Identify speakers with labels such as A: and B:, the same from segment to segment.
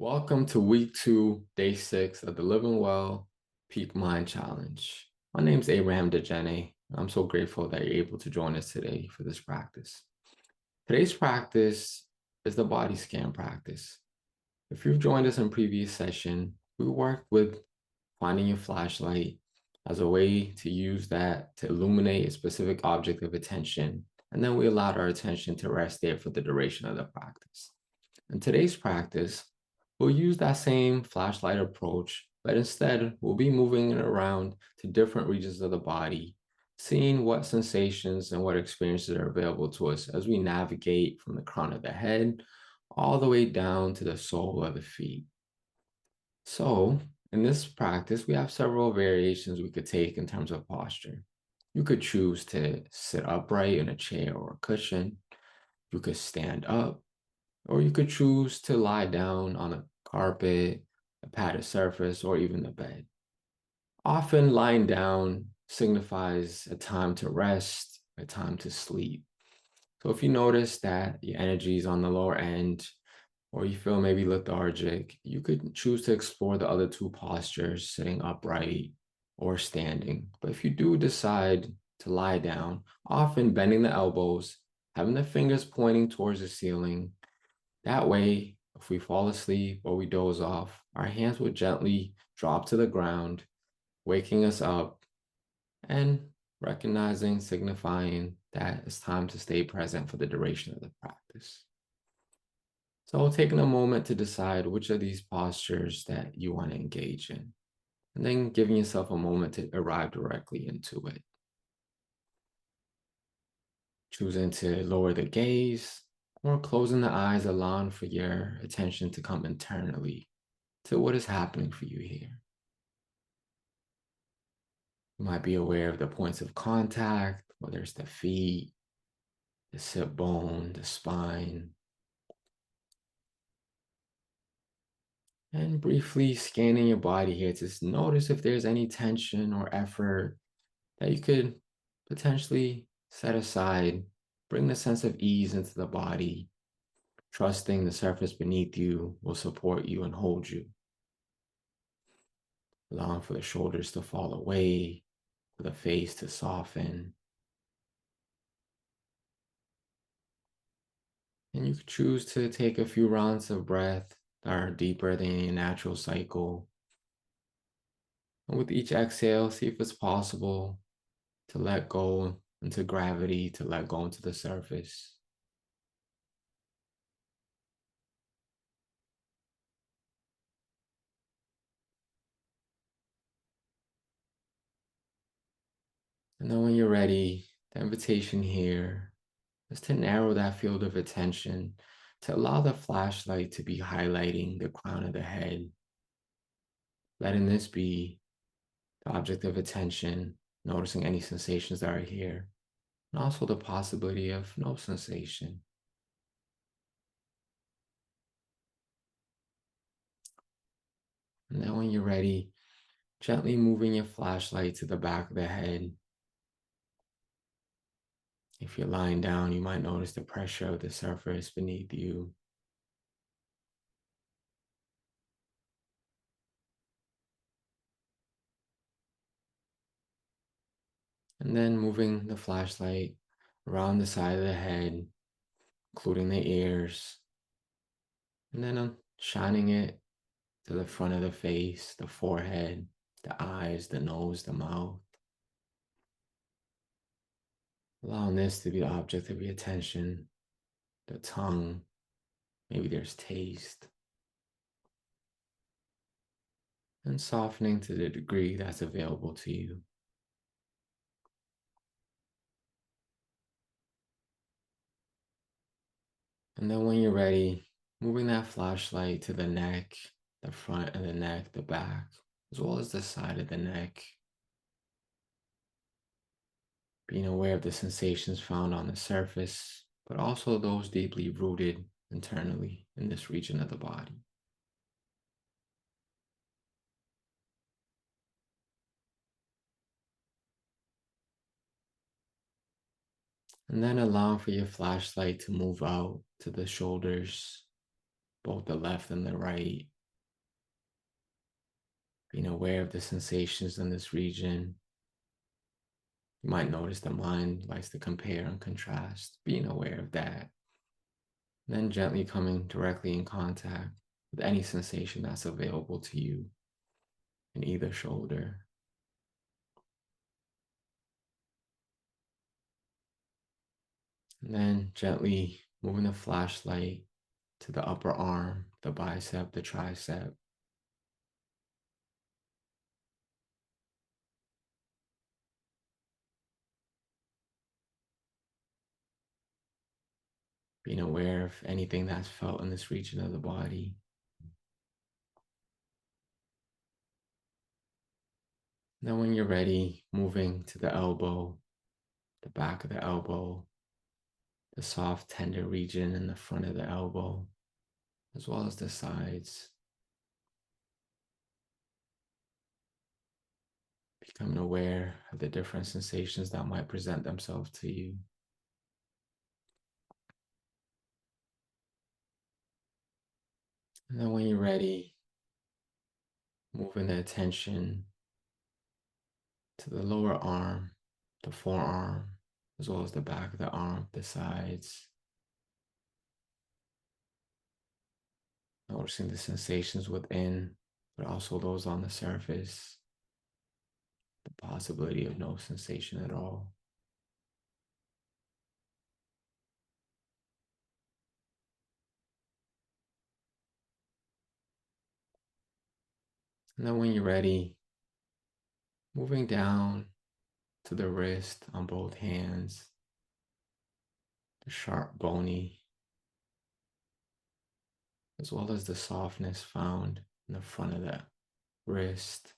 A: Welcome to week 2, day 6 of the Living Well Peak Mind Challenge. My name is Abraham DeJene. I'm so grateful that you're able to join us today for this practice. Today's practice is the body scan practice. If you've joined us in previous session, we worked with finding your flashlight as a way to use that to illuminate a specific object of attention, and then we allowed our attention to rest there for the duration of the practice. In today's practice, we'll use that same flashlight approach, but instead we'll be moving it around to different regions of the body, seeing what sensations and what experiences are available to us as we navigate from the crown of the head all the way down to the sole of the feet. So in this practice, we have several variations we could take in terms of posture. You could choose to sit upright in a chair or a cushion. You could stand up, or you could choose to lie down on a carpet, a padded surface, or even the bed. Often lying down signifies a time to rest, a time to sleep. So if you notice that your energy is on the lower end, or you feel maybe lethargic, you could choose to explore the other two postures, sitting upright or standing. But if you do decide to lie down, often bending the elbows, having the fingers pointing towards the ceiling, that way, if we fall asleep or we doze off, our hands will gently drop to the ground, waking us up and recognizing, signifying that it's time to stay present for the duration of the practice. So taking a moment to decide which of these postures that you want to engage in, and then giving yourself a moment to arrive directly into it. Choosing to lower the gaze or closing the eyes, allowing for your attention to come internally to what is happening for you here. You might be aware of the points of contact, whether it's the feet, the sit bone, the spine, and briefly scanning your body here to notice if there's any tension or effort that you could potentially set aside. Bring the sense of ease into the body, trusting the surface beneath you will support you and hold you. Allowing for the shoulders to fall away, for the face to soften. And you could choose to take a few rounds of breath that are deeper than your natural cycle. And with each exhale, see if it's possible to let go into gravity, to let go into the surface. And then when you're ready, the invitation here is to narrow that field of attention, to allow the flashlight to be highlighting the crown of the head, letting this be the object of attention, noticing any sensations that are here, and also the possibility of no sensation. And then when you're ready, gently moving your flashlight to the back of the head. If you're lying down, you might notice the pressure of the surface beneath you. And then moving the flashlight around the side of the head, including the ears. And then shining it to the front of the face, the forehead, the eyes, the nose, the mouth. Allowing this to be the object of your attention, the tongue, maybe there's taste. And then shining it to the front of the face, the forehead, the eyes, the nose, the mouth. Allowing this to be the object of your attention, the tongue, maybe there's taste. And softening to the degree that's available to you. And then when you're ready, moving that flashlight to the neck, the front of the neck, the back, as well as the side of the neck. Being aware of the sensations found on the surface, but also those deeply rooted internally in this region of the body. And then allowing for your flashlight to move out to the shoulders, both the left and the right, being aware of the sensations in this region. You might notice the mind likes to compare and contrast, being aware of that. Then gently coming directly in contact with any sensation that's available to you in either shoulder. And then gently moving the flashlight to the upper arm, the bicep, the tricep. Being aware of anything that's felt in this region of the body. Then when you're ready, moving to the elbow, the back of the elbow, the soft, tender region in the front of the elbow, as well as the sides. Becoming aware of the different sensations that might present themselves to you. And then when you're ready, moving the attention to the lower arm, the forearm, as well as the back of the arm, the sides. Noticing the sensations within, but also those on the surface. The possibility of no sensation at all. And then when you're ready, moving down to the wrist on both hands, the sharp bony, as well as the softness found in the front of the wrist.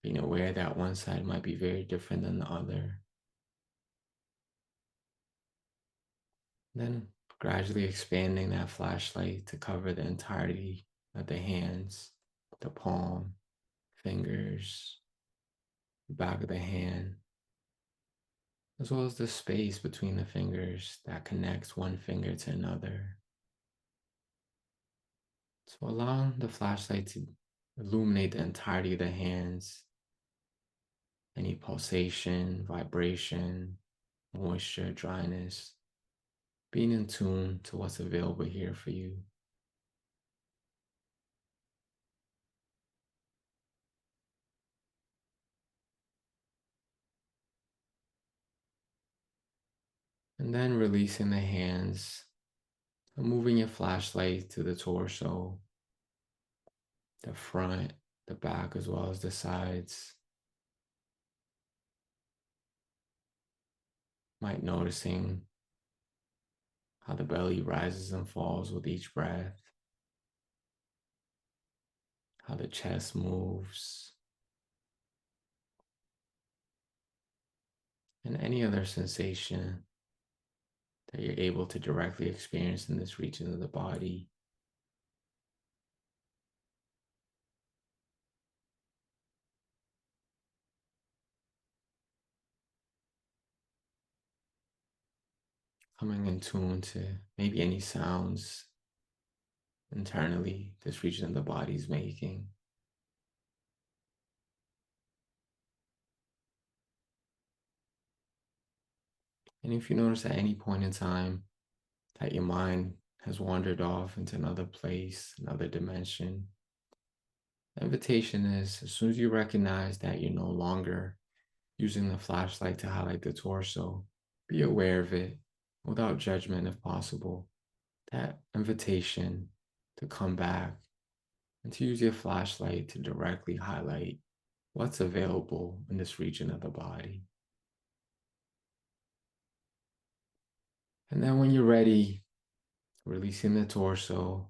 A: Being aware that one side might be very different than the other. Then gradually expanding that flashlight to cover the entirety of the hands, the palm, fingers, the back of the hand, as well as the space between the fingers that connects one finger to another. So allowing the flashlight to illuminate the entirety of the hands, any pulsation, vibration, moisture, dryness, being in tune to what's available here for you. And then releasing the hands and moving your flashlight to the torso, the front, the back, as well as the sides. Might noticing how the belly rises and falls with each breath, how the chest moves, and any other sensation that you're able to directly experience in this region of the body. Coming in tune to maybe any sounds internally this region of the body is making. And if you notice at any point in time that your mind has wandered off into another place, another dimension, the invitation is, as soon as you recognize that you're no longer using the flashlight to highlight the torso, be aware of it without judgment if possible. That invitation to come back and to use your flashlight to directly highlight what's available in this region of the body. And then when you're ready, releasing the torso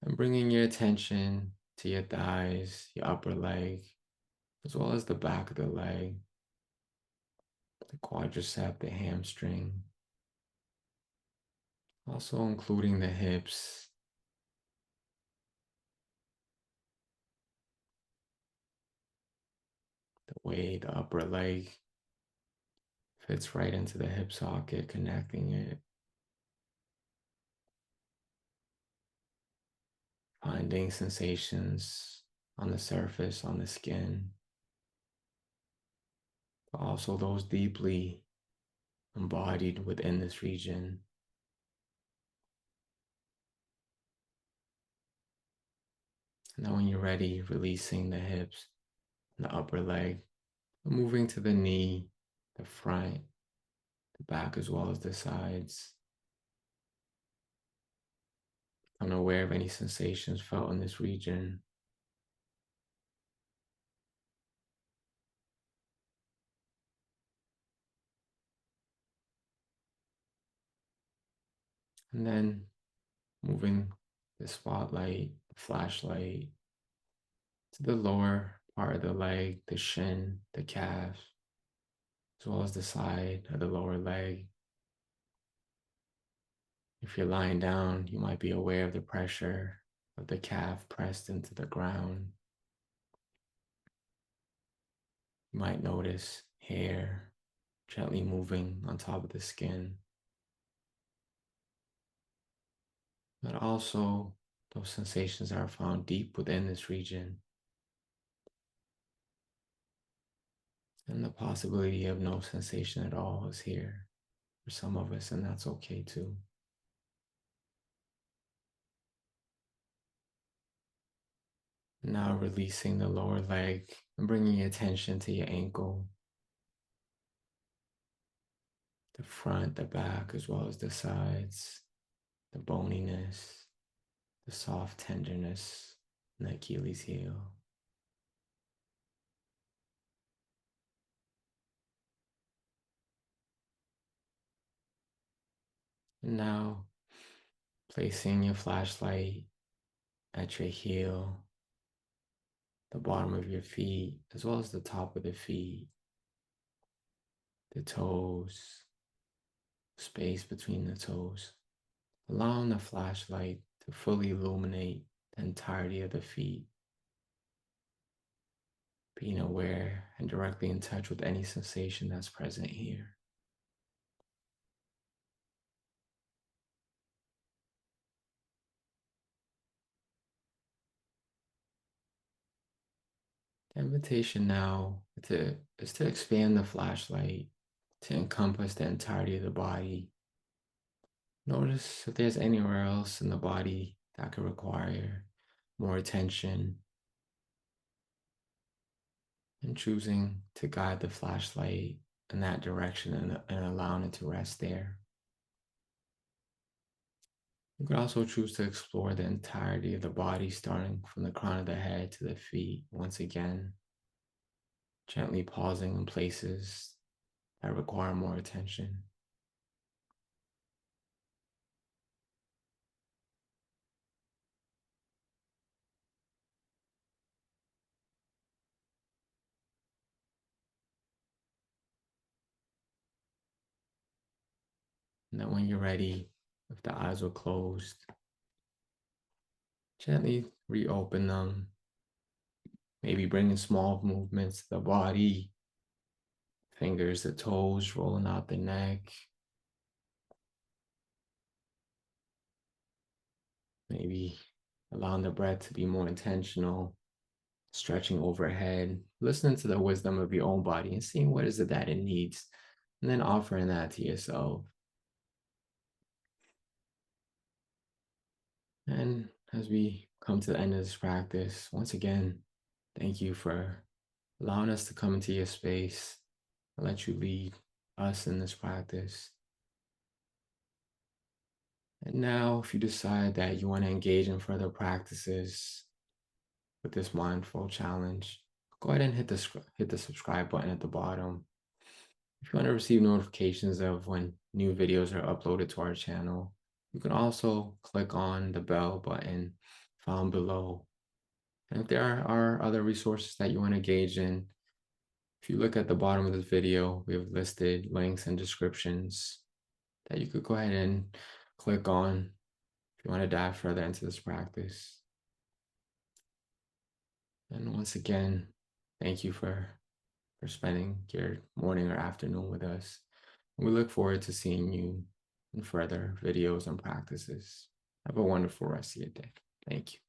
A: and bringing your attention to your thighs, your upper leg, as well as the back of the leg, the quadricep, the hamstring, also including the hips, the way the upper leg fits right into the hip socket, connecting it, finding sensations on the surface, on the skin, but also those deeply embodied within this region. And then when you're ready, releasing the hips, the upper leg, moving to the knee, the front, the back, as well as the sides. Unaware of any sensations felt in this region. And then moving the spotlight, the flashlight to the lower part of the leg, the shin, the calf, as well as the side of the lower leg. If you're lying down, you might be aware of the pressure of the calf pressed into the ground. You might notice hair gently moving on top of the skin. But also, those sensations are found deep within this region. And the possibility of no sensation at all is here for some of us, and that's okay too. Now releasing the lower leg and bringing your attention to your ankle, the front, the back, as well as the sides, the boniness, the soft tenderness in the Achilles heel. And now placing your flashlight at your heel, the bottom of your feet, as well as the top of the feet, the toes, space between the toes, allowing the flashlight to fully illuminate the entirety of the feet, being aware and directly in touch with any sensation that's present here. The invitation now is to expand the flashlight to encompass the entirety of the body. Notice if there's anywhere else in the body that could require more attention, and choosing to guide the flashlight in that direction and allowing it to rest there. You could also choose to explore the entirety of the body, starting from the crown of the head to the feet, once again, gently pausing in places that require more attention. And then when you're ready, if the eyes were closed, gently reopen them, maybe bringing small movements to the body, fingers, the toes, rolling out the neck, maybe allowing the breath to be more intentional, stretching overhead, listening to the wisdom of your own body and seeing what is it that it needs, and then offering that to yourself. And as we come to the end of this practice, once again, thank you for allowing us to come into your space and let you lead us in this practice. And now, if you decide that you want to engage in further practices with this mindful challenge, go ahead and hit the subscribe button at the bottom. If you want to receive notifications of when new videos are uploaded to our channel, you can also click on the bell button found below. And if there are other resources that you want to engage in, if you look at the bottom of this video, we have listed links and descriptions that you could go ahead and click on if you want to dive further into this practice. And once again, thank you for spending your morning or afternoon with us. We look forward to seeing you in further videos and practices. Have a wonderful rest of your day. Thank you.